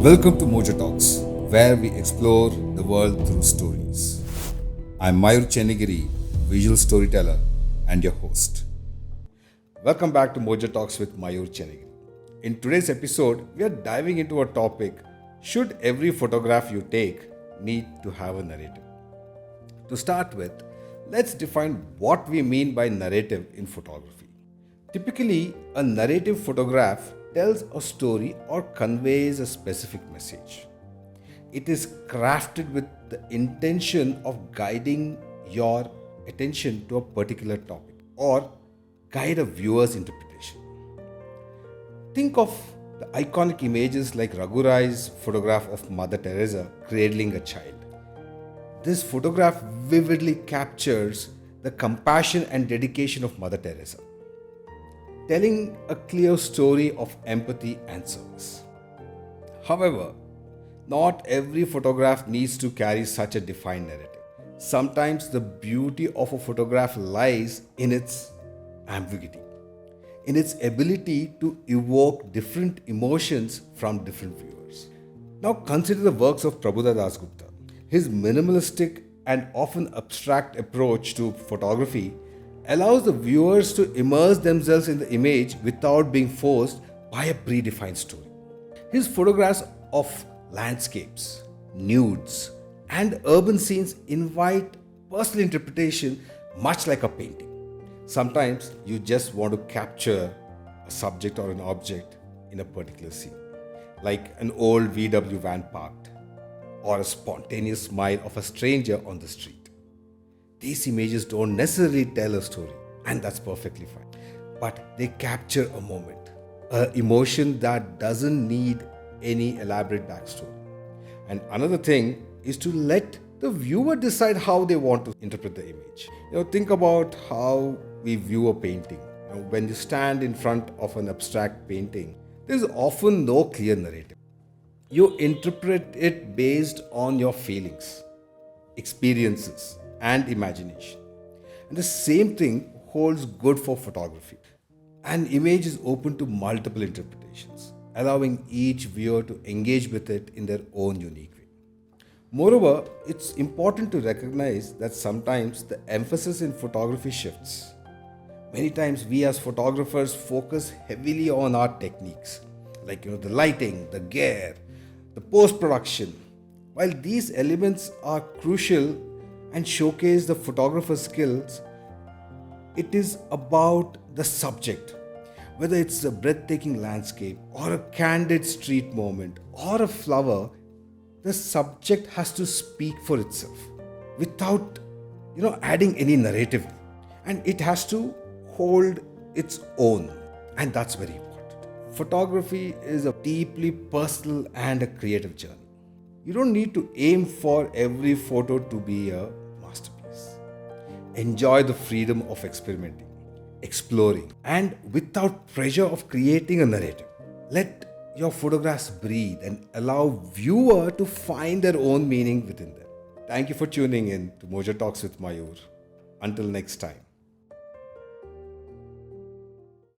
Welcome to Mojo Talks, where we explore the world through stories. I'm Mayur Channagere, visual storyteller and your host. Welcome back to Mojo Talks with Mayur Channagere. In today's episode, we are diving into a topic: should every photograph you take need to have a narrative? To start with, let's define what we mean by narrative in photography. Typically, a narrative photograph tells a story or conveys a specific message. It is crafted with the intention of guiding your attention to a particular topic or guide a viewer's interpretation. Think of the iconic images like Ragu Ra's photograph of Mother Teresa cradling a child. This photograph vividly captures the compassion and dedication of Mother Teresa, telling a clear story of empathy and service. However, not every photograph needs to carry such a defined narrative. Sometimes the beauty of a photograph lies in its ambiguity, in its ability to evoke different emotions from different viewers. Now consider the works of Pradas Gupta. His minimalistic and often abstract approach to photography allows the viewers to immerse themselves in the image without being forced by a predefined story. His photographs of landscapes, nudes, and urban scenes invite personal interpretation much like a painting. Sometimes you just want to capture a subject or an object in a particular scene, like an old VW van parked, or a spontaneous smile of a stranger on the street. These images don't necessarily tell a story, and that's perfectly fine. But they capture a moment, an emotion that doesn't need any elaborate backstory. And another thing is to let the viewer decide how they want to interpret the image. Think about how we view a painting. When you stand in front of an abstract painting, there's often no clear narrative. You interpret it based on your feelings, experiences, and imagination. And the same thing holds good for photography. An image is open to multiple interpretations, allowing each viewer to engage with it in their own unique way. Moreover, it's important to recognize that sometimes the emphasis in photography shifts. Many times we as photographers focus heavily on our techniques, like the lighting, the gear, the post-production. While these elements are crucial and showcase the photographer's skills, it is about the subject. Whether it's a breathtaking landscape or a candid street moment or a flower, the subject has to speak for itself without adding any narrative, and it has to hold its own, and that's very important. Photography is a deeply personal and a creative journey. You don't need to aim for every photo to be a masterpiece. Enjoy the freedom of experimenting, exploring, and without pressure of creating a narrative. Let your photographs breathe and allow viewer to find their own meaning within them. Thank you for tuning in to Mojo Talks with Mayur. Until next time.